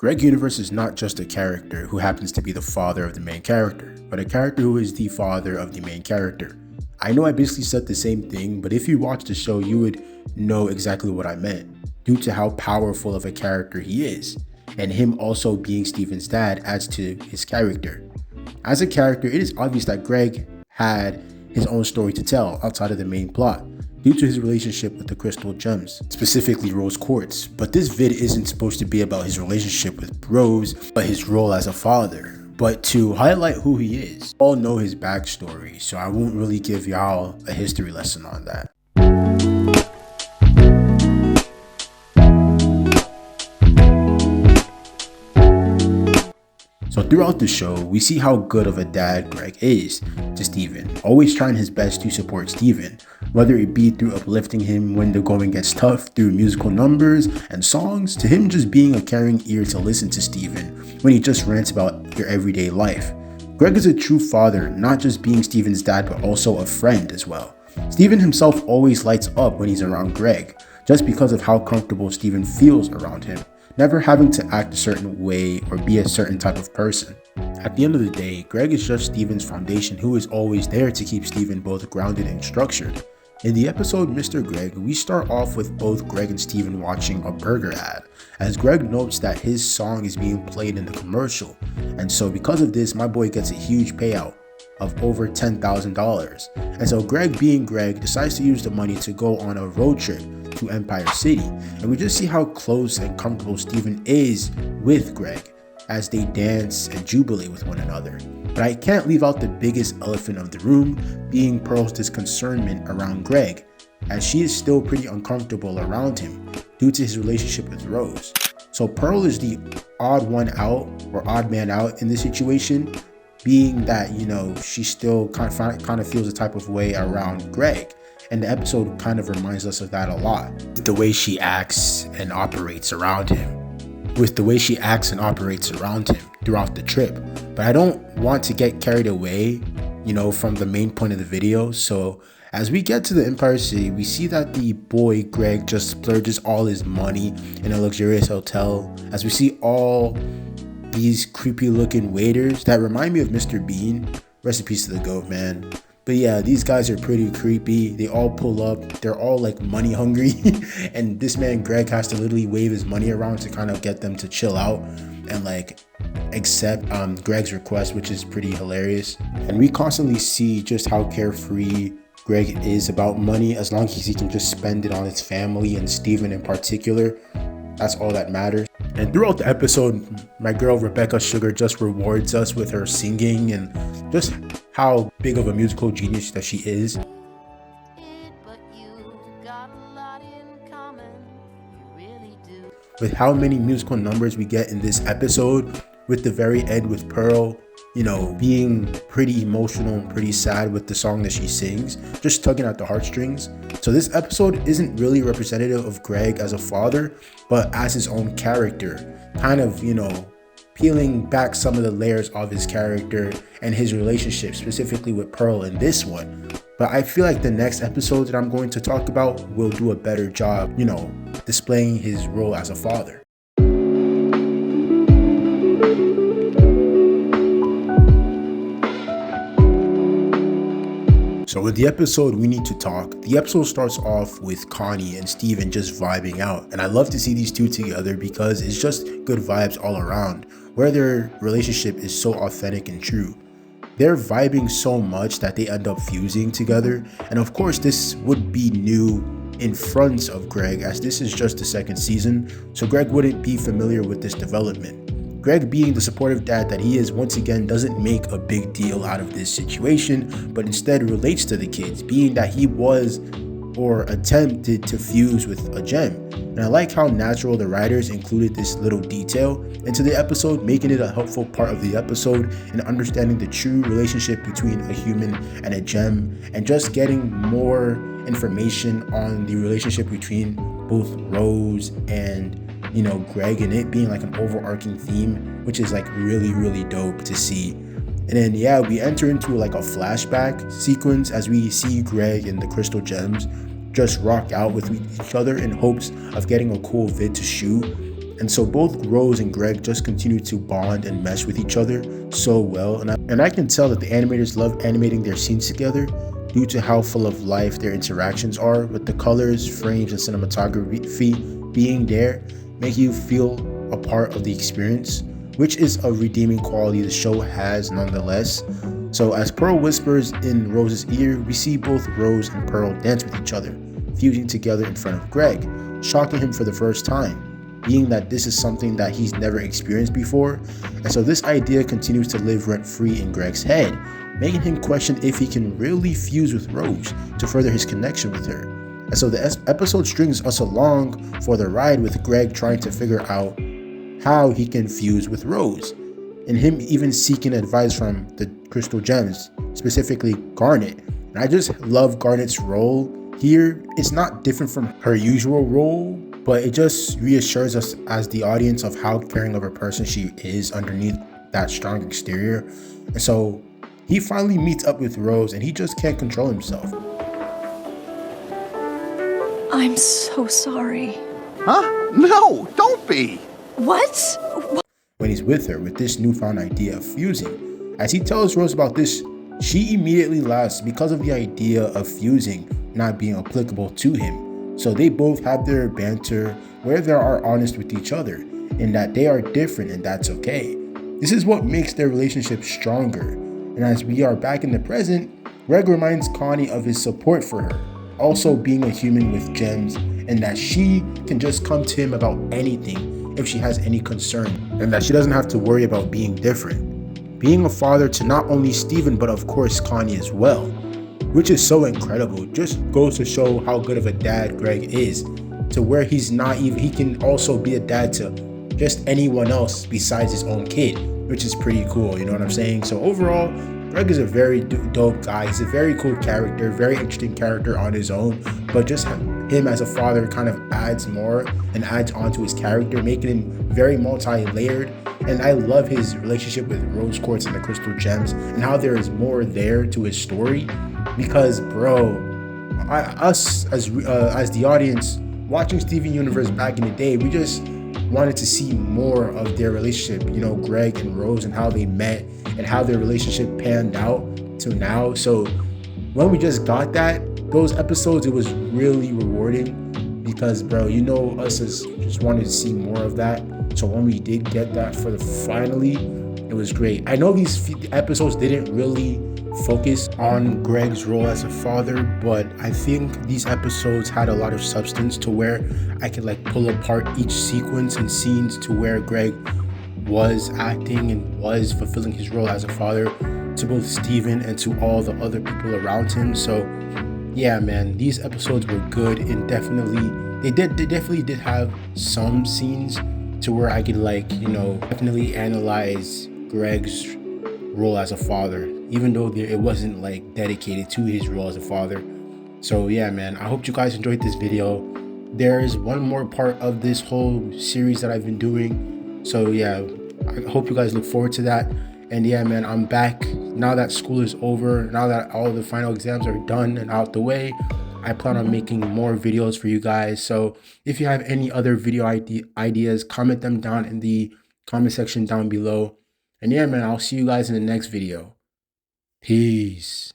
Greg Universe is not just a character who happens to be the father of the main character, but a character who is the father of the main character. I know I basically said the same thing, but if you watch the show, you would know exactly what I meant, due to how powerful of a character he is, and him also being Steven's dad adds to his character. As a character, it is obvious that Greg had his own story to tell outside of the main plot, due to his relationship with the crystal gems, specifically Rose Quartz. But this vid isn't supposed to be about his relationship with Rose, but his role as a father. But to highlight who he is, all know his backstory, so I won't really give y'all a history lesson on that. So throughout the show, we see how good of a dad Greg is to Steven, always trying his best to support Steven, whether it be through uplifting him when the going gets tough through musical numbers and songs, to him just being a caring ear to listen to Steven when he just rants about your everyday life. Greg is a true father, not just being Steven's dad, but also a friend as well. Steven himself always lights up when he's around Greg, just because of how comfortable Steven feels around him, never having to act a certain way or be a certain type of person. At the end of the day, Greg is just Steven's foundation, who is always there to keep Steven both grounded and structured. In the episode Mr. Greg, we start off with both Greg and Steven watching a burger ad, as Greg notes that his song is being played in the commercial, and so because of this, my boy gets a huge payout of over $10,000. And so Greg, being Greg, decides to use the money to go on a road trip to Empire City, and we just see how close and comfortable Steven is with Greg as they dance and jubilate with one another. But I can't leave out the biggest elephant of the room, being Pearl's disconcernment around Greg, as she is still pretty uncomfortable around him due to his relationship with Rose. So Pearl is the odd one out, or odd man out in this situation, being that, she still kind of feels a type of way around Greg. And the episode kind of reminds us of that a lot. The way she acts and operates around him. Throughout the trip. But I don't want to get carried away, from the main point of the video. So as we get to the Empire City, we see that the boy Greg just splurges all his money in a luxurious hotel. As we see all these creepy looking waiters that remind me of Mr. Bean. Rest in peace to the GOAT, man. But yeah, these guys are pretty creepy. They all pull up. They're all like money hungry. And this man, Greg, has to literally wave his money around to kind of get them to chill out and like accept Greg's request, which is pretty hilarious. And we constantly see just how carefree Greg is about money, as long as he can just spend it on his family and Steven in particular. That's all that matters. And throughout the episode, my girl Rebecca Sugar just rewards us with her singing and just how big of a musical genius that she is. With how many musical numbers we get in this episode, with the very end with Pearl, being pretty emotional and pretty sad with the song that she sings, just tugging at the heartstrings. So this episode isn't really representative of Greg as a father, but as his own character, kind of, peeling back some of the layers of his character and his relationship, specifically with Pearl in this one. But I feel like the next episode that I'm going to talk about will do a better job, displaying his role as a father. So with the episode We Need to Talk, the episode starts off with Connie and Steven just vibing out. And I love to see these two together because it's just good vibes all around, where their relationship is so authentic and true. They're vibing so much that they end up fusing together. And of course, this would be new in front of Greg, as this is just the second season, so Greg wouldn't be familiar with this development. Greg, being the supportive dad that he is, once again doesn't make a big deal out of this situation, but instead relates to the kids, being that he was or attempted to fuse with a gem. And I like how natural the writers included this little detail into the episode, making it a helpful part of the episode in understanding the true relationship between a human and a gem, and just getting more information on the relationship between both Rose and Greg, and it being like an overarching theme, which is like really, really dope to see. And then we enter into like a flashback sequence as we see Greg and the crystal gems just rock out with each other in hopes of getting a cool vid to shoot. And so both Rose and Greg just continue to bond and mesh with each other so well. And I can tell that the animators love animating their scenes together due to how full of life their interactions are, with the colors, frames, and cinematography being there, make you feel a part of the experience, which is a redeeming quality the show has nonetheless. So as Pearl whispers in Rose's ear, we see both Rose and Pearl dance with each other, fusing together in front of Greg, shocking him for the first time, being that this is something that he's never experienced before. And so this idea continues to live rent-free in Greg's head, making him question if he can really fuse with Rose to further his connection with her. And so the episode strings us along for the ride, with Greg trying to figure out how he can fuse with Rose, and him even seeking advice from the crystal gems, specifically Garnet. And I just love Garnet's role here. It's not different from her usual role, but it just reassures us as the audience of how caring of a person she is underneath that strong exterior. And so he finally meets up with Rose, and he just can't control himself. I'm so sorry. Huh? No, don't be. What? When he's with her with this newfound idea of fusing. As he tells Rose about this, she immediately laughs because of the idea of fusing not being applicable to him. So they both have their banter where they are honest with each other, in that they are different and that's okay. This is what makes their relationship stronger. And as we are back in the present, Greg reminds Connie of his support for her, also being a human with gems, and that she can just come to him about anything if she has any concern, and that she doesn't have to worry about being different. Being a father to not only Steven but of course Connie as well, which is so incredible. Just goes to show how good of a dad Greg is, to where he's not even, he can also be a dad to just anyone else besides his own kid, which is pretty cool, you know what I'm saying? So overall, Greg is a very dope guy. He's a very cool character, very interesting character on his own, but just him as a father kind of adds more and adds onto his character, making him very multi-layered. And I love his relationship with Rose Quartz and the Crystal Gems, and how there is more there to his story. Because bro, us as the audience watching Steven Universe back in the day, we just wanted to see more of their relationship, you know, Greg and Rose, and how they met and how their relationship panned out to now. So when we just got that, those episodes, it was really rewarding, because bro, you know, us as just wanted to see more of that. So when we did get that for the finally, it was great. I know these episodes didn't really focus on Greg's role as a father, but I think these episodes had a lot of substance to where I could like pull apart each sequence and scenes to where Greg was acting and was fulfilling his role as a father to both Steven and to all the other people around him. So yeah, man, these episodes were good, and they definitely did have some scenes to where I could like, you know, definitely analyze Greg's role as a father, even though it wasn't like dedicated to his role as a father. So yeah, man, I hope you guys enjoyed this video. There's one more part of this whole series that I've been doing, so yeah, I hope you guys look forward to that. And yeah, man, I'm back now that school is over, now that all the final exams are done and out the way. I plan on making more videos for you guys. So if you have any other video ideas, comment them down in the comment section down below. And yeah, man, I'll see you guys in the next video. Peace.